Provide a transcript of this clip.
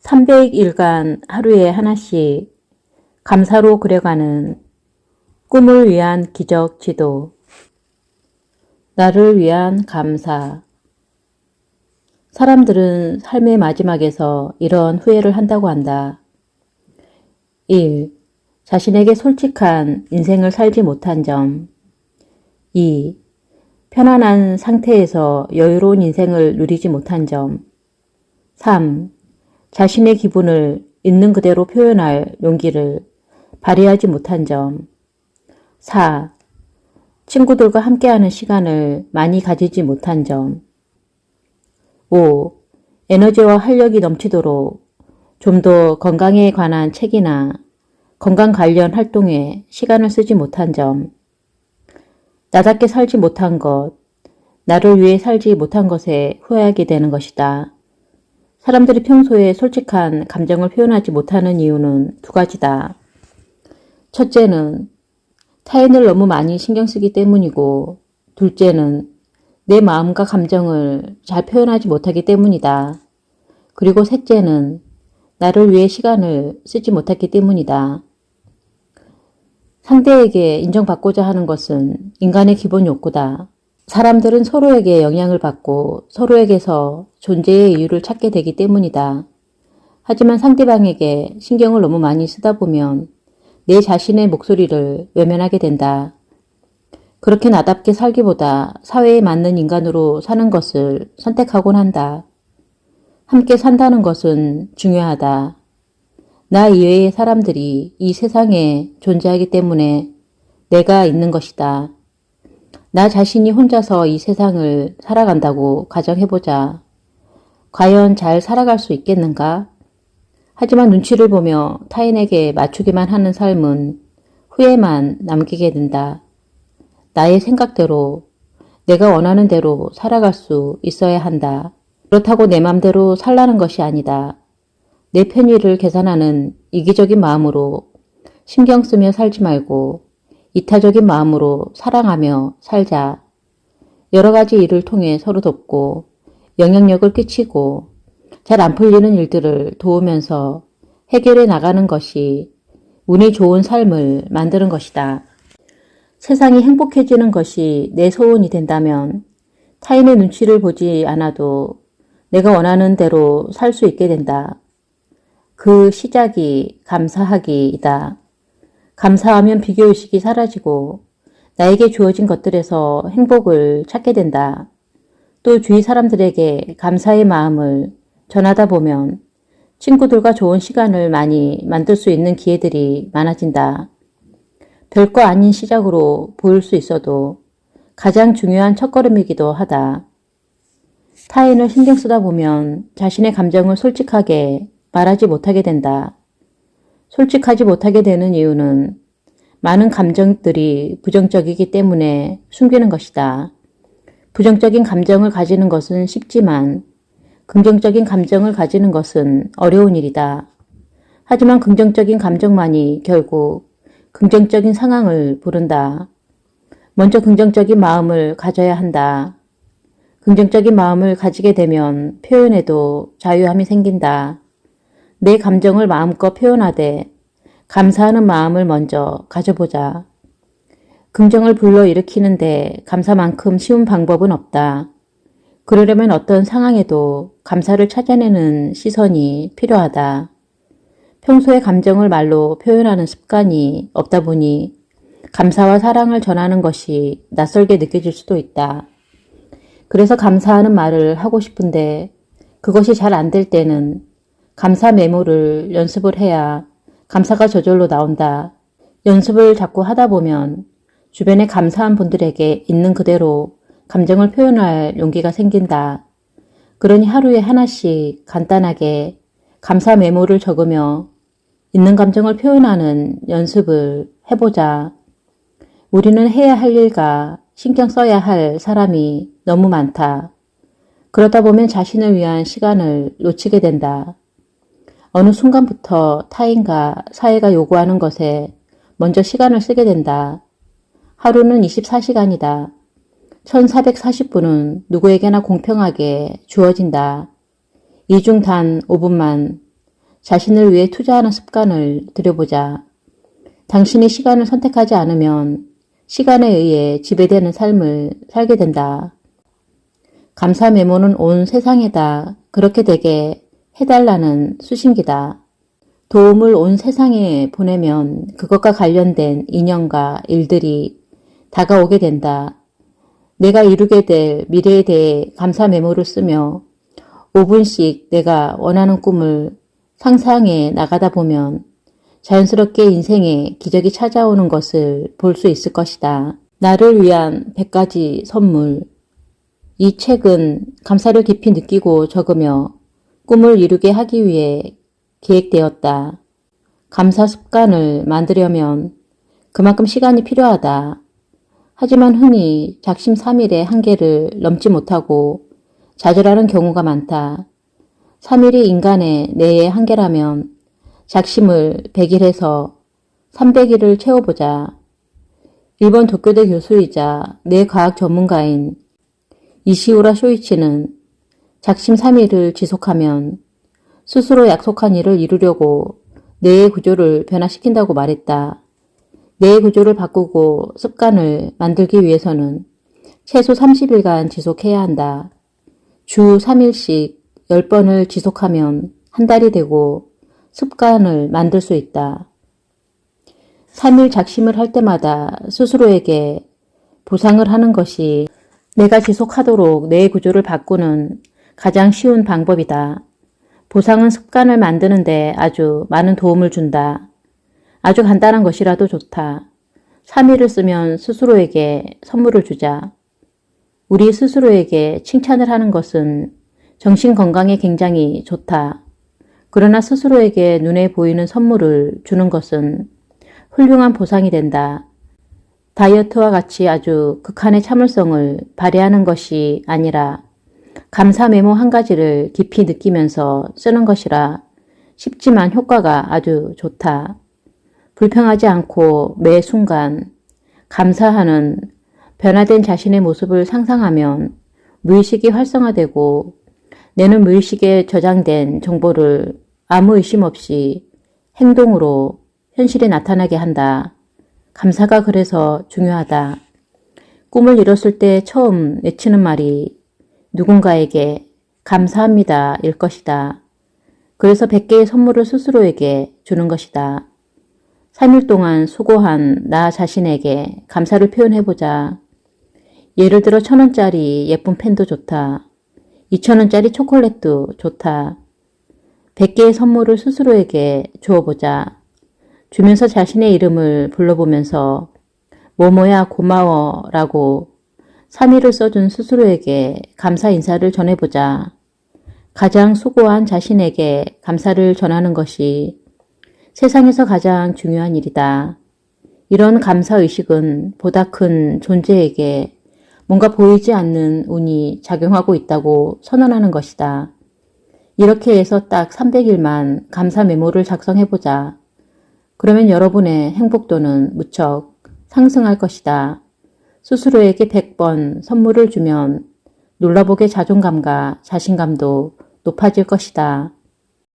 300일간 하루에 하나씩 감사로 그려가는 꿈을 위한 기적 지도. 나를 위한 감사. 사람들은 삶의 마지막에서 이런 후회를 한다고 한다. 1. 자신에게 솔직한 인생을 살지 못한 점. 2. 편안한 상태에서 여유로운 인생을 누리지 못한 점. 3. 자신의 기분을 있는 그대로 표현할 용기를 발휘하지 못한 점. 4. 친구들과 함께하는 시간을 많이 가지지 못한 점. 5. 에너지와 활력이 넘치도록 좀 더 건강에 관한 책이나 건강 관련 활동에 시간을 쓰지 못한 점. 나답게 살지 못한 것, 나를 위해 살지 못한 것에 후회하게 되는 것이다. 사람들이 평소에 솔직한 감정을 표현하지 못하는 이유는 두 가지다. 첫째는 타인을 너무 많이 신경 쓰기 때문이고, 둘째는 내 마음과 감정을 잘 표현하지 못하기 때문이다. 그리고 셋째는 나를 위해 시간을 쓰지 못했기 때문이다. 상대에게 인정받고자 하는 것은 인간의 기본 욕구다. 사람들은 서로에게 영향을 받고 서로에게서 존재의 이유를 찾게 되기 때문이다. 하지만 상대방에게 신경을 너무 많이 쓰다 보면 내 자신의 목소리를 외면하게 된다. 그렇게 나답게 살기보다 사회에 맞는 인간으로 사는 것을 선택하곤 한다. 함께 산다는 것은 중요하다. 나 이외의 사람들이 이 세상에 존재하기 때문에 내가 있는 것이다. 나 자신이 혼자서 이 세상을 살아간다고 가정해보자. 과연 잘 살아갈 수 있겠는가? 하지만 눈치를 보며 타인에게 맞추기만 하는 삶은 후회만 남기게 된다. 나의 생각대로, 내가 원하는 대로 살아갈 수 있어야 한다. 그렇다고 내 맘대로 살라는 것이 아니다. 내 편의를 계산하는 이기적인 마음으로 신경 쓰며 살지 말고 이타적인 마음으로 사랑하며 살자. 여러 가지 일을 통해 서로 돕고 영향력을 끼치고 잘 안 풀리는 일들을 도우면서 해결해 나가는 것이 운이 좋은 삶을 만드는 것이다. 세상이 행복해지는 것이 내 소원이 된다면 타인의 눈치를 보지 않아도 내가 원하는 대로 살 수 있게 된다. 그 시작이 감사하기이다. 감사하면 비교의식이 사라지고 나에게 주어진 것들에서 행복을 찾게 된다. 또 주위 사람들에게 감사의 마음을 전하다 보면 친구들과 좋은 시간을 많이 만들 수 있는 기회들이 많아진다. 별거 아닌 시작으로 보일 수 있어도 가장 중요한 첫걸음이기도 하다. 타인을 신경 쓰다 보면 자신의 감정을 솔직하게 말하지 못하게 된다. 솔직하지 못하게 되는 이유는 많은 감정들이 부정적이기 때문에 숨기는 것이다. 부정적인 감정을 가지는 것은 쉽지만 긍정적인 감정을 가지는 것은 어려운 일이다. 하지만 긍정적인 감정만이 결국 긍정적인 상황을 부른다. 먼저 긍정적인 마음을 가져야 한다. 긍정적인 마음을 가지게 되면 표현에도 자유함이 생긴다. 내 감정을 마음껏 표현하되 감사하는 마음을 먼저 가져보자. 긍정을 불러일으키는데 감사만큼 쉬운 방법은 없다. 그러려면 어떤 상황에도 감사를 찾아내는 시선이 필요하다. 평소에 감정을 말로 표현하는 습관이 없다 보니 감사와 사랑을 전하는 것이 낯설게 느껴질 수도 있다. 그래서 감사하는 말을 하고 싶은데 그것이 잘 안 될 때는 감사 메모를 연습을 해야 감사가 저절로 나온다. 연습을 자꾸 하다 보면 주변에 감사한 분들에게 있는 그대로 감정을 표현할 용기가 생긴다. 그러니 하루에 하나씩 간단하게 감사 메모를 적으며 있는 감정을 표현하는 연습을 해보자. 우리는 해야 할 일과 신경 써야 할 사람이 너무 많다. 그러다 보면 자신을 위한 시간을 놓치게 된다. 어느 순간부터 타인과 사회가 요구하는 것에 먼저 시간을 쓰게 된다. 하루는 24시간이다. 1440분은 누구에게나 공평하게 주어진다. 이 중 단 5분만 자신을 위해 투자하는 습관을 들여보자. 당신이 시간을 선택하지 않으면 시간에 의해 지배되는 삶을 살게 된다. 감사 메모는 온 세상에다 그렇게 되게 해달라는 수신기다. 도움을 온 세상에 보내면 그것과 관련된 인연과 일들이 다가오게 된다. 내가 이루게 될 미래에 대해 감사 메모를 쓰며 5분씩 내가 원하는 꿈을 상상해 나가다 보면 자연스럽게 인생에 기적이 찾아오는 것을 볼 수 있을 것이다. 나를 위한 100가지 선물. 이 책은 감사를 깊이 느끼고 적으며 꿈을 이루게 하기 위해 기획되었다. 감사 습관을 만들려면 그만큼 시간이 필요하다. 하지만 흔히 작심삼일의 한계를 넘지 못하고 좌절하는 경우가 많다. 3일이 인간의 뇌의 한계라면 작심을 100일에서 300일을 채워보자. 일본 도쿄대 교수이자 뇌과학 전문가인 이시우라 쇼이치는 작심 3일을 지속하면 스스로 약속한 일을 이루려고 뇌의 구조를 변화시킨다고 말했다. 뇌의 구조를 바꾸고 습관을 만들기 위해서는 최소 30일간 지속해야 한다. 주 3일씩 10번을 지속하면 한 달이 되고 습관을 만들 수 있다. 3일 작심을 할 때마다 스스로에게 보상을 하는 것이 내가 지속하도록 뇌의 구조를 바꾸는 가장 쉬운 방법이다. 보상은 습관을 만드는데 아주 많은 도움을 준다. 아주 간단한 것이라도 좋다. 3일을 쓰면 스스로에게 선물을 주자. 우리 스스로에게 칭찬을 하는 것은 정신 건강에 굉장히 좋다. 그러나 스스로에게 눈에 보이는 선물을 주는 것은 훌륭한 보상이 된다. 다이어트와 같이 아주 극한의 참을성을 발휘하는 것이 아니라 감사 메모 한 가지를 깊이 느끼면서 쓰는 것이라 쉽지만 효과가 아주 좋다. 불평하지 않고 매 순간 감사하는 변화된 자신의 모습을 상상하면 무의식이 활성화되고 뇌는 무의식에 저장된 정보를 아무 의심 없이 행동으로 현실에 나타나게 한다. 감사가 그래서 중요하다. 꿈을 이뤘을 때 처음 외치는 말이 누군가에게 감사합니다 일 것이다. 그래서 100개의 선물을 스스로에게 주는 것이다. 3일 동안 수고한 나 자신에게 감사를 표현해보자. 예를 들어 1,000원짜리 예쁜 펜도 좋다. 2,000원짜리 초콜릿도 좋다. 100개의 선물을 스스로에게 주어보자. 주면서 자신의 이름을 불러보면서 뭐뭐야 고마워 라고 3일을 써준 스스로에게 감사 인사를 전해보자. 가장 수고한 자신에게 감사를 전하는 것이 세상에서 가장 중요한 일이다. 이런 감사의식은 보다 큰 존재에게 뭔가 보이지 않는 운이 작용하고 있다고 선언하는 것이다. 이렇게 해서 딱 300일만 감사 메모를 작성해보자. 그러면 여러분의 행복도는 무척 상승할 것이다. 스스로에게 100번 선물을 주면 놀라보게 자존감과 자신감도 높아질 것이다.